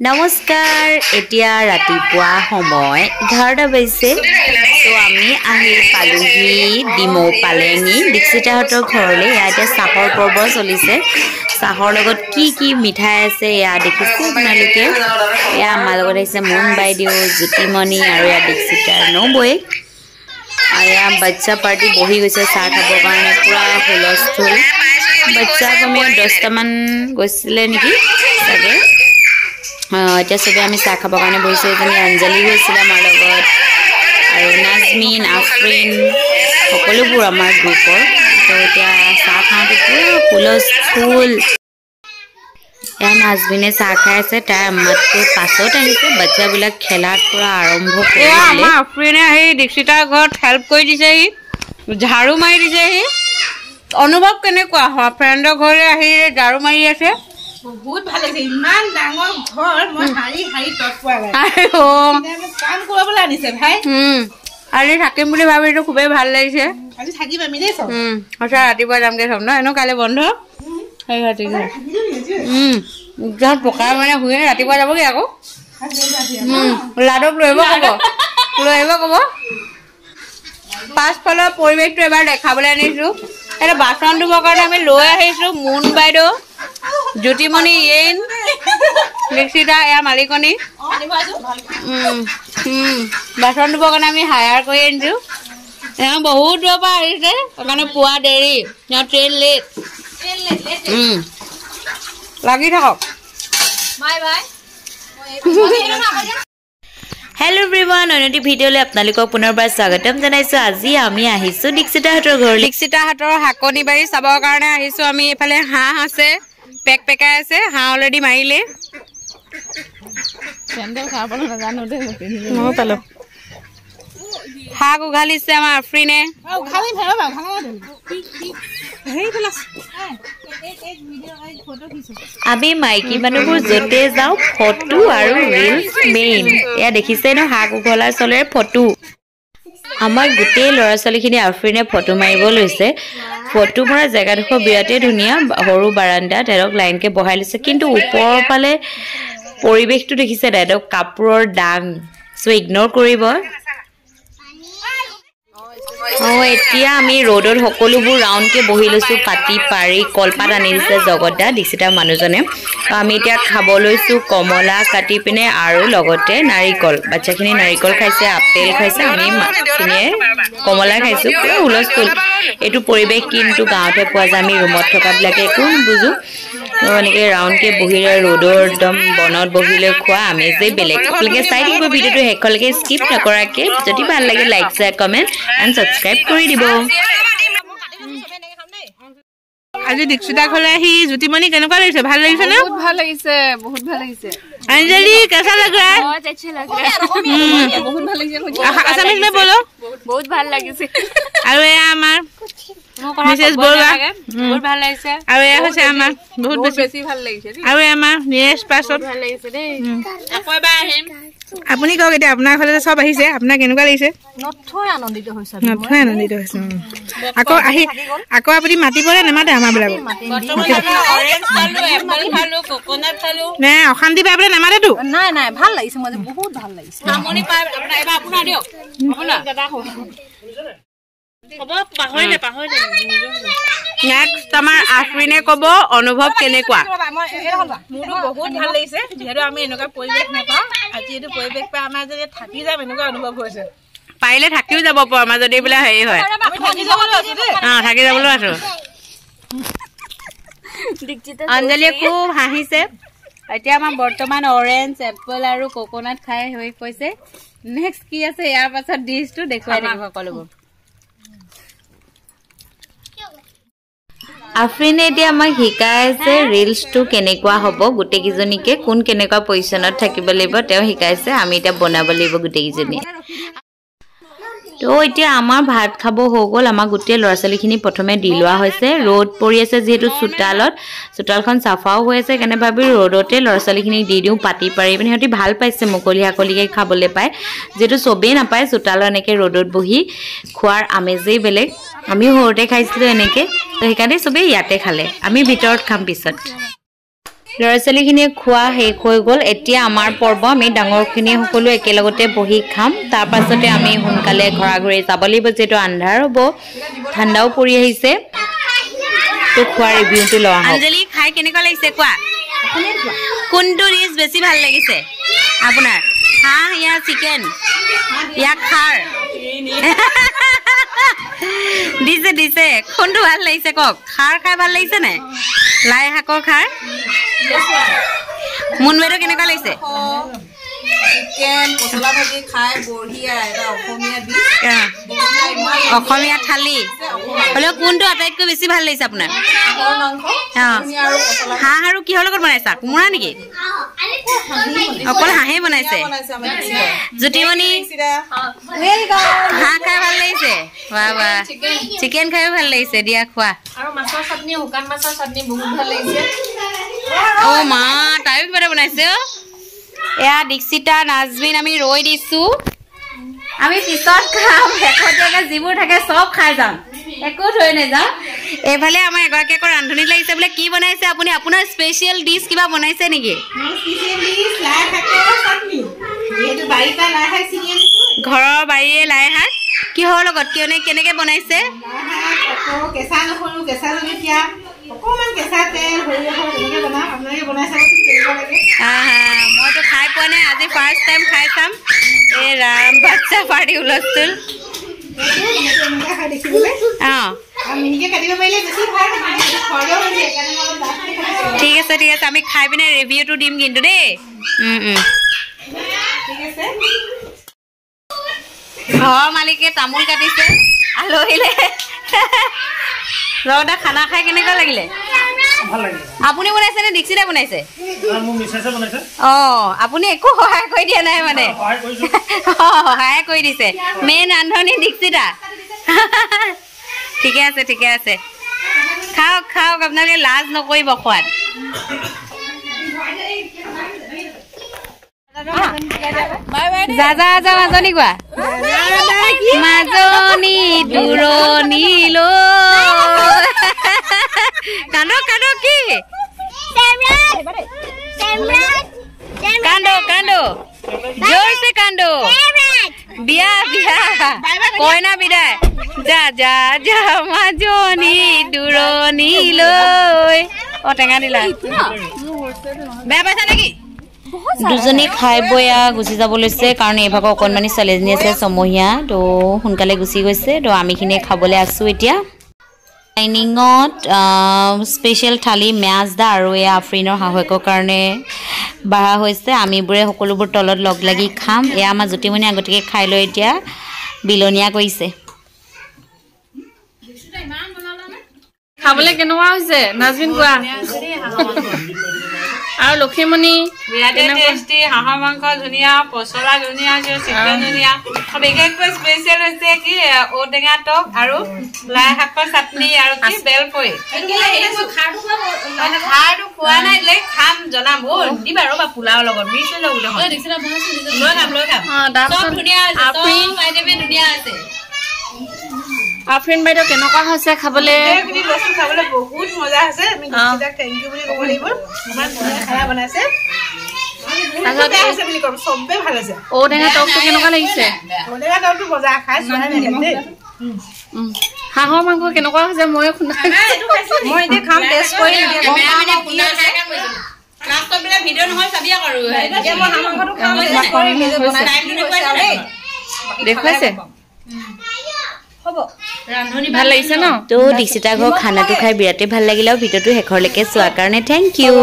নমস্কাৰ এতিয়া ৰাতিপুৱা সময় 11টা বাজিছে তো আমি আহি পালোহি ডিমৌ পালেঙি দীক্ষিতাহঁতৰ ঘৰলৈ ইয়াতে চাহৰ পৰ্ব চলিছে চাহৰ লগত কি মিঠাই আছে ইয়া দেখিছে আপোনালোকে ইয়া আমাৰ লগত আহিছে মুন বাইদেউ জ্যোতিমণি আৰু ইয়া দীক্ষিতাৰ নবৈ আয়া বাচ্চা পাৰ্টি বহি গৈছে চাহ খাবৰ কাৰণে পুৰা হুলস্থুল বাচ্চা কমেও 10টা মান গৈছিলে নেকি চাগে এতিয়া সবে আমি চাহ খাবৰ কাৰণে বহিছো এজনী অঞ্জলি গৈছিল আমাৰ লগত আৰু নাজমিন আফৰিন সকলোবোৰ আমাৰ গ্ৰুপৰ তো এতিয়া চাহ খাওঁতে পুৰা হুলস্থুল এয়া নাজমিনে চাহ খাই আছে তাই আমাতকৈ পাছত আহিছে বাচ্চাবিলাক খেলাত পুৰা আৰম্ভ কৰিলে আমাৰ আফৰিনে আহি দীক্ষিতাৰ ঘৰত হেল্প কৰি দিছেহি ঝাৰু মাৰি দিছেহি অনুভৱ কেনেকুৱা হয় ফ্ৰেণ্ডৰ ঘৰলৈ আহি ঝাৰু মাৰি আছে বহুত ভাল লাগিছে ইমান ডাঙৰ ঘৰ মই হাৰি তৎপোৱা নাই কাম কৰিবলৈ আনিছে ভাই আজি থাকিম বুলি ভাবিছো খুবেই ভাল লাগিছে আজি থাকিবা মিলে চব সঁচা ৰাতিপুৱা যামগে চব ন এনেও কাইলৈ বন্ধ সেই পকা মানে শুয়ে ৰাতিপুৱা যাবগে আকৌ লাডুক লৈ আহিব ক'ব পাছফালৰ পৰিৱেশটো এবাৰ দেখাবলৈ আনিছো এটা বাচন ধুবৰ কাৰণে আমি লৈ আহিছো মুন বাইদেউ জ্যোতিমণি ইয়েন দীক্ষিতা এয়া মালিকনী বাচন ধুবৰ কাৰণে আমি হায়াৰ কৰি আনিছো এওঁ বহুত দূৰৰ পৰা আহিছে সেইকাৰণে পোৱা দেৰি ট্ৰেইন লেট লাগি থাকক হেল্ল' এভৰিৱান অন্যটি ভিডিঅ'লৈ আপোনালোকক পুনৰবাৰ স্বাগতম জনাইছো আজি আমি আহিছো দীক্ষিতাহঁতৰ ঘৰলৈ দীক্ষিতাহঁতৰ শাকনি বাৰী চাবৰ কাৰণে আহিছো আমি এইফালে হাঁহ আছে পেকাই আছে হাঁহ অলৰেডি মাৰিলে শাক উঘালিছে আমাৰ আফৰিনে আমি মাইকী মানুহবোৰ য'তে যাওঁ ফটো আৰু ৰিলছ মেইন এয়া দেখিছে ন শাক উঘলাৰ চলেৰে ফটো আমাৰ গোটেই ল'ৰা ছোৱালীখিনি আফৰিনে ফটো মাৰিব লৈছে ফটো মৰা জেগাডোখৰ বিৰাটেই ধুনীয়া সৰু বাৰাণ্ডাত এডক লাইনকে বহাই লৈছে কিন্তু ওপৰৰ ফালে পৰিৱেশটো দেখিছে দাদক কাপোৰৰ দাং চ' ইগন'ৰ কৰিব এতিয়া আমি ৰ'দত সকলোবোৰ ৰাউণ্ডকে বহি লৈছোঁ কাটি পাৰি কলপাত আনি দিছে জগতদা দীক্ষিতাৰ মানুহজনে আমি এতিয়া খাব লৈছোঁ কমলা কাটি পিনে আৰু লগতে নাৰিকল বাচ্চাখিনি নাৰিকল খাইছে আপেল খাইছে আমি মাখিনিয়ে কমলা খাইছোঁ পুৰা হুলস্থুল এইটো পৰিৱেশ কিন্তু গাঁৱতে পোৱা যায় আমি ৰুমত থকাবিলাকে একো নুবুজো এনেকৈ ৰাউণ্ডকে বহিলে ৰ'দৰ একদম বনত বহিলৈ খোৱা আমেজেই বেলেগ আপোনালোকে চাই থাকিব ভিডিঅ'টো শেষলৈকে স্কিপ নকৰাকৈ যদি ভাল লাগে like share comment and subscribe কৰি দিব আজি দীক্ষিতা ঘৰলৈ আহি জ্যোতিমণি কেনেকুৱা লাগিছে ভাল লাগিছে নে बहुत ভাল লাগিছে বহুত ভাল লাগিছে अंजलि कैसा लग रहा है बहुत अच्छा लग रहा है बहुत ভাল লাগিছে असमीज में बोलो बहुत ভাল লাগিছে আৰু এয়া আমাৰ মিসেস বৰুৱা বহুত ভাল লাগিছে আৰু এয়া হৈছে আমাৰ বহুত বেছি ভাল লাগিছে আৰু আমাৰ নিয়েশ পাছত ভাল লাগিছে দেই আকৌ এবাৰ আহিম আপুনি কওক এতিয়া আপোনাৰ ঘৰলৈ চব আহিছে আপোনাৰ কেনেকুৱা লাগিছে নথৈ আনন্দিত হৈছে আকৌ আপুনি মাতিবনে নেমাতে আমাৰ বিলাক নে অশান্তি পাই পেলাই নেমাতেতো নাই নাই ভাল লাগিছে মই বহুত ভাল লাগিছে নেক্সট আমাৰ আফৰিনে ক'ব অনুভৱ কেনেকুৱা মোৰতো বহুত ভাল লাগিছে যিহেতু আমি এনেকুৱা পৰিৱেশ নাপাওঁ আজি এইটো পৰিৱেশ পাই আমাৰ যদি থাকি যাম এনেকুৱা অনুভৱ হৈছে পাৰিলে থাকিও যাব পাৰোঁ আমাৰ যদি এইবিলাক হেৰি হয় থাকি যাবলৈ আছো অঞ্জলিয়ে খুব হাঁহিছে এতিয়া আমাৰ বৰ্তমান অৰেঞ্জ এপল আৰু কোকোনাট খাই হৈ কৈছে নেক্সট কি আছে ইয়াৰ পাছত ডিছটো দেখুৱাই থাকিব সকলোবোৰ আফৰিনে এতিয়া আমাক শিকাই আছে ৰিলছটো কেনেকুৱা হ'ব গোটেইকেইজনীকে কোন কেনেকুৱা পজিশ্যনত থাকিব লাগিব তেওঁ শিকাইছে আমি এতিয়া বনাব লাগিব গোটেইকেইজনীয়ে তো এতিয়া আমাৰ ভাত খাব হৈ গ'ল আমাৰ গোটেই ল'ৰা ছোৱালীখিনি প্ৰথমে দি লোৱা হৈছে ৰ'দ পৰি আছে যিহেতু চোতালখন চাফাও হৈ আছে সেইকাৰণে ভাবি ৰ'দতে ল'ৰা ছোৱালীখিনিক দি দিওঁ পাতি পাৰি পিনে সিহঁতি ভাল পাইছে মুকলিকৈ খাবলৈ পায় যিহেতু চবেই নাপায় চোতালত এনেকৈ ৰ'দত বহি খোৱাৰ আমেজেই বেলেগ আমি সৰুতে খাইছিলোঁ এনেকৈ তো সেইকাৰণে চবেই ইয়াতে খালে আমি ভিতৰত খাম পিছত ল'ৰা ছোৱালীখিনিয়ে খোৱা শেষ হৈ গ'ল এতিয়া আমাৰ পৰ্ব আমি ডাঙৰখিনি সকলো একেলগতে বহি খাম তাৰ পাছতে আমি সোনকালে ঘৰা ঘৰি যাব লাগিব যেটো আন্ধাৰ হ'ব ঠাণ্ডাও পৰি আহিছে তো খোৱা ৰিভিউটো লওঁ আঞ্জলি খাই কেনেকুৱা লাগিছে কোৱা কোনটো ডিশ বেছি ভাল লাগিছে আপোনাৰ হাঁহ ইয়া চিকেন ইয়া খাৰ দিছে কোনটো ভাল লাগিছে কক খাৰ খাই ভাল লাগিছে নে লাই শাকৰ খাৰ মুনবেটো কেনেকুৱা লাগিছে চিকেন পচলা ভাজি খাই বঢ়িয়া এটা অসমীয়া ডিশ অসমীয়া থালি হ'লেও কোনটো আটাইতকৈ বেছি ভাল লাগিছে আপোনাৰ হাঁহ আৰু কিহৰ লগত বনাইছা কোমোৰা নেকি অকল হাঁহে বনাইছে জ্যোতিমণি হাঁহ খাই ভাল লাগিছে বাহ চিকেন খাইও ভাল লাগিছে দিয়া খোৱা আৰু মাছৰ চাটনি শুকান মাছৰ চাটনি বহুত ভাল লাগিছে অ মা তাইও কিবা বনাইছে অ এয়া দীক্ষিতা নাজমিন আমি ৰৈ দিছো আমি পিছত খাম শেষতীয়াকে যিবোৰ থাকে চব খাই যাম একো থৈ নাযাওঁ এইফালে আমাৰ এগৰাকী আকৌ ৰান্ধনি লাগিছে বোলে কি বনাইছে আপুনি আপোনাৰ স্পেচিয়েল ডিছ কিবা বনাইছে নেকি ঘৰৰ বাৰীয়ে লাই শাক কিহৰ লগত কেনেকে বনাইছে কেঁচা নহৰু কেঁচা জলকীয়া অকমান কেঁচা তেল সৰিয়হ বনাম আপোনালোকে বনাই চাবচোন কেনেকুৱা লাগে মইতো খাই পোৱা নাই আজি ফাৰ্ষ্ট টাইম খাই চাম এ ৰাম বাচ্চা পাৰ্টি হুলস্থুল ঠিক আছে আমি খাই পিনে ৰিভিউটো দিম কিন্তু দেই ঘৰৰ মালিকে তামোল কাটিছে আলহীলে ৰদা খানা খাই কেনেকুৱা লাগিলে আপুনি বনাইছে নে দীক্ষিতা বনাইছে অ আপুনি একো সহায় কৰি দিয়া নাই মানে সহায় কৰি দিছে মেইন ৰান্ধনি দীক্ষিতা ঠিকে আছে খাওক আপোনালোকে লাজ নকৰিব খোৱাত যা মাজনী কোৱা মাজনী দূৰণিলৈ কান্দো কি কান্দো জোৰছে কান্দো বিয়া কইনা বিদায় যা মাজনী দূৰণিলৈ অ টেঙা দিলা বেয়া পাইছা নেকি দুজনী খাই বয়া গুচি যাব লৈছে কাৰণ এইভাগৰ অকণমানি ছোৱালীজনী আছে ছমহীয়া তো সোনকালে গুচি গৈছে তো আমিখিনিয়ে খাবলৈ আছোঁ এতিয়া ডাইনিঙত স্পেচিয়েল থালি মেজদা আৰু এই আফৰিনৰ শাহুৱেকৰ কাৰণে বাঢ়া হৈছে আমিবোৰে সকলোবোৰ তলত লগ লাগি খাম এয়া আমাৰ জ্যোতিমণি আগতীয়াকৈ খাই লৈ এতিয়া বিলনীয়া কৰিছে খাবলৈ কেনেকুৱা হৈছে নাজমিন কোৱা আৰু লক্ষীমণি বিৰাটে টেষ্টি হাঁহৰ মাংস ধুনীয়া পচলা ধুনীয়া চিকেন ধুনীয়া বিশেষকৈ স্পেচিয়েল হৈছে কি ঔটেঙা টক আৰু লাই শাকৰ চাটনি আৰু কি বেল পৰি খাৰটো খোৱা নাই খাম জনাম দিবা ৰ'বা পোলাওৰ লগত মিক্স হৈ যাব লৈ খাম চব ধুনীয়া আছে আফৰিন বাইদেউ কেনেকুৱা হৈছে খাবলৈ বহুত মজা আছে আমি দীক্ষিতাক থেংক ইউ বুলি ক'ব লাগিব ইমান ধুনীয়া খানা বনাইছে চবেই ভাল আছে ঔটেঙা টকটো কেনেকুৱা লাগিছে ঔটেঙা টকটো মজা খাই চোৱাই নাই দেই হাঁহৰ মাংস কেনেকুৱা হৈছে ময়ো শুনা মই এতিয়া খাম টেষ্ট কৰি দেখুৱাইছে ভাল লাগিছে ন তো দীক্ষিতা ঘৰ খানাটো খাই বিৰাটেই ভাল লাগিলে আৰু ভিডিঅ'টো শেষৰলৈকে চোৱাৰ কাৰণে থেংক ইউ